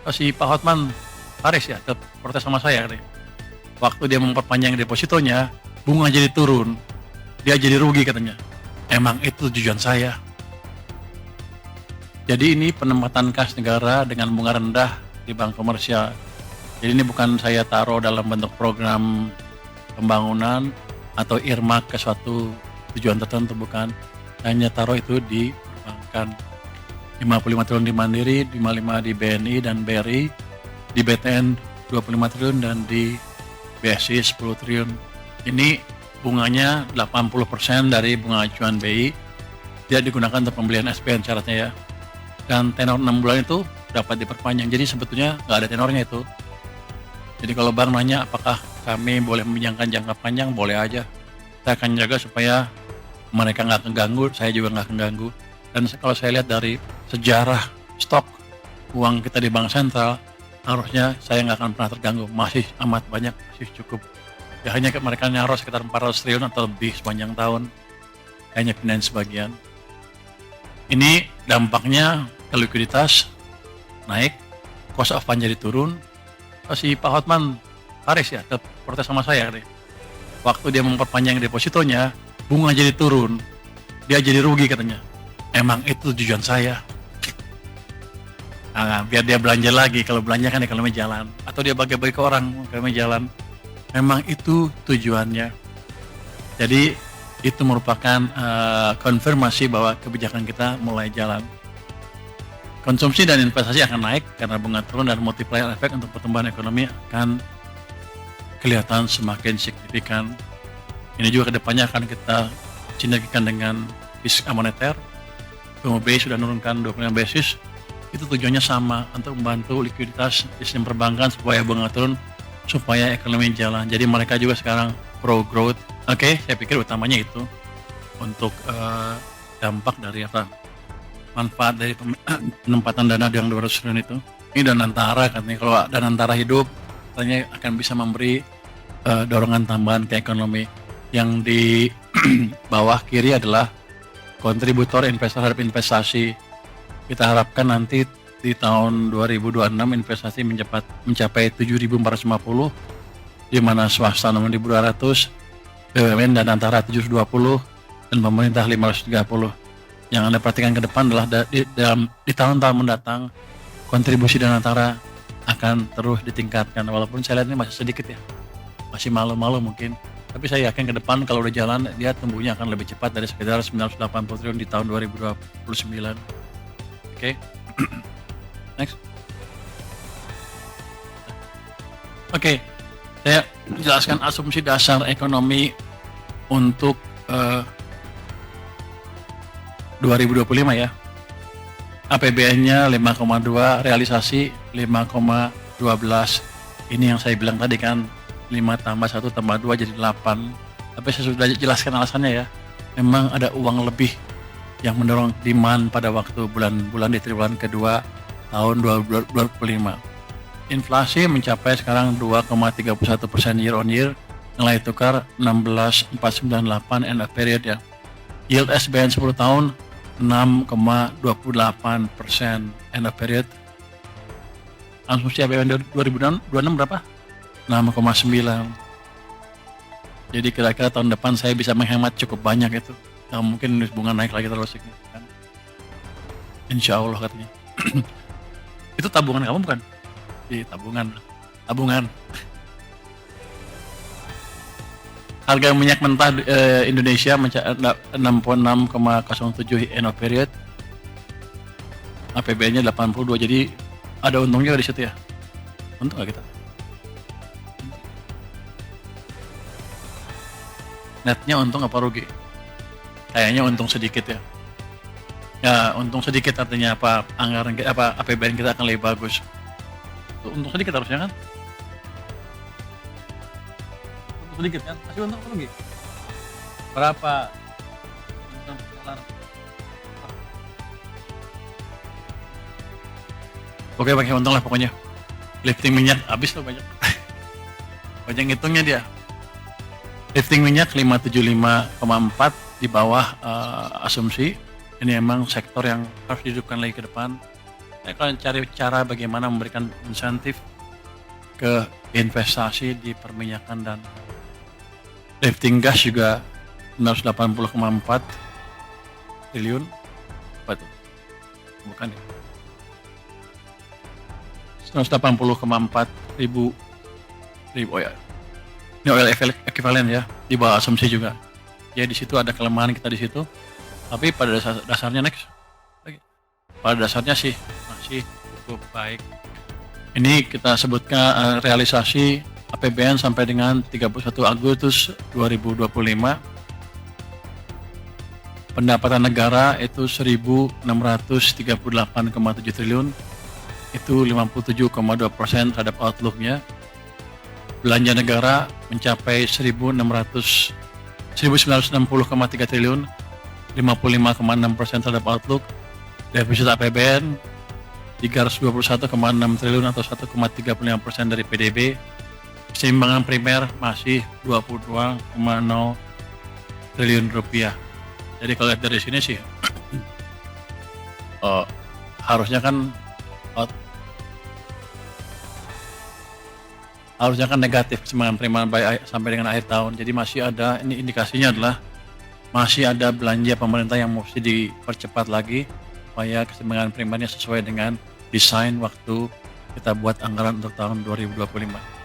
Si Pak Hotman Paris ya protes sama saya nih. Waktu dia memperpanjang depositonya, bunga jadi turun, dia jadi rugi katanya. Emang itu tujuan saya. Jadi ini penempatan kas negara dengan bunga rendah di bank komersial. Jadi ini bukan saya taruh dalam bentuk program pembangunan atau earmark ke suatu tujuan tertentu, bukan. Hanya taruh itu di perbankan. 55 triliun di Mandiri, 55 di BNI dan BRI, di BTN 25 triliun dan di BSI 10 triliun. Ini bunganya 80% dari bunga acuan BI. Dia digunakan untuk pembelian SPN syaratnya ya. Dan tenor 6 bulan itu dapat diperpanjang. Jadi sebetulnya nggak ada tenornya itu. Jadi kalau bank nanya apakah kami boleh meminjamkan jangka panjang, boleh aja. Saya akan jaga supaya mereka nggak keganggu, saya juga nggak keganggu. Dan kalau saya lihat dari sejarah stok uang kita di bank sentral, harusnya saya nggak akan pernah terganggu. Masih amat banyak, masih cukup. Ya hanya mereka nyaruh sekitar 400 triliun atau lebih sepanjang tahun. Hanya pindahin sebagian. Ini dampaknya ke likuiditas naik, cost of fund jadi turun. Si Pak Hotman Paris ya protes sama saya nih. Waktu dia memperpanjang depositonya, bunga jadi turun, dia jadi rugi katanya. Emang itu tujuan saya. Nah, biar dia belanja lagi, kalau belanja kan ekonomi jalan. Atau dia bagi-bagi ke orang, ekonomi jalan. Memang itu tujuannya. Jadi itu merupakan konfirmasi bahwa kebijakan kita mulai jalan. Konsumsi dan investasi akan naik karena bunga turun dan multiplier effect untuk pertumbuhan ekonomi akan kelihatan semakin signifikan. Ini juga kedepannya akan kita sinergikan dengan fiskal moneter. BI sudah menurunkan 25 basis. Itu tujuannya sama, untuk membantu likuiditas sistem perbankan supaya bunga turun, supaya ekonomi jalan. Jadi mereka juga sekarang pro growth. Oke, saya pikir utamanya itu untuk dampak dari apa? Manfaat dari penempatan dana yang 200 triliun itu. Ini Danantara katanya, kalau Danantara hidup katanya akan bisa memberi dorongan tambahan ke ekonomi. Yang di bawah kiri adalah kontributor investor terhadap investasi. Kita harapkan nanti di tahun 2026 investasi mencapai 7.450, di mana swasta 6.200, BUMN dan antara 720, dan pemerintah 530. Yang Anda perhatikan ke depan adalah di tahun-tahun mendatang kontribusi dan antara akan terus ditingkatkan, walaupun saya lihat ini masih sedikit ya, masih malu-malu mungkin. Tapi saya yakin ke depan kalau udah jalan dia tumbuhnya akan lebih cepat dari sekitar 980 triliun di tahun 2029. Oke. Next. Oke. Saya jelaskan asumsi dasar ekonomi untuk 2025 ya. APBN-nya 5,2, realisasi 5,12. Ini yang saya bilang tadi kan, 5 tambah 1 tambah 2 jadi 8. Tapi saya sudah jelaskan alasannya ya. Memang ada uang lebih yang mendorong demand pada waktu bulan-bulan di triwulan kedua tahun 2025. Inflasi mencapai sekarang 2,31% year on year. Nilai tukar 16,498 end of period ya. Yield SBN 10 tahun 6,28% end of period. Asumsi APBN 2026 berapa? 6,9. Jadi kira-kira tahun depan saya bisa menghemat cukup banyak itu. Nah, mungkin bunga naik lagi terus signifikan. Insya Allah katanya. Itu tabungan kamu bukan? Di tabungan. Harga minyak mentah Indonesia 66,07 end of period. APBN-nya 82. Jadi ada untungnya di situ ya. Untung nggak kita? Netnya untung apa rugi? Kayaknya untung sedikit ya. Ya untung sedikit artinya apa? Anggaran kita, apa APBN kita akan lebih bagus. Untung sedikit harusnya kan? Untung sedikit kan? Masih untung apa rugi? Berapa? Oke, pakai untung lah pokoknya. Lifting minyak habis tuh banyak. Banyak ngitungnya dia. Lifting minyak 575,4 di bawah asumsi. Ini emang sektor yang harus dihidupkan lagi ke depan. Saya akan cari cara bagaimana memberikan insentif ke investasi di perminyakan, dan lifting gas juga 980,4 triliun. Apa itu? Bukan ya? 180,4 ribu oh ya. Ini oil equivalent ya, di bawah asumsi juga. Jadi di situ ada kelemahan kita di situ. Tapi pada dasarnya pada dasarnya sih masih cukup baik. Ini kita sebutkan realisasi APBN sampai dengan 31 Agustus 2025. Pendapatan negara itu 1.638,7 triliun, itu 57,2% terhadap outlook-nya. Belanja negara mencapai 1.960,3 triliun, 55,6% terhadap outlook. Defisit APBN 321,6 triliun atau 1,35% dari PDB. Keseimbangan primer masih 22,0 triliun rupiah. Jadi kalau lihat dari sini sih harusnya kan negatif keseimbangan primer sampai dengan akhir tahun. Jadi masih ada, ini indikasinya adalah masih ada belanja pemerintah yang mesti dipercepat lagi supaya keseimbangan primernya sesuai dengan desain waktu kita buat anggaran untuk tahun 2025.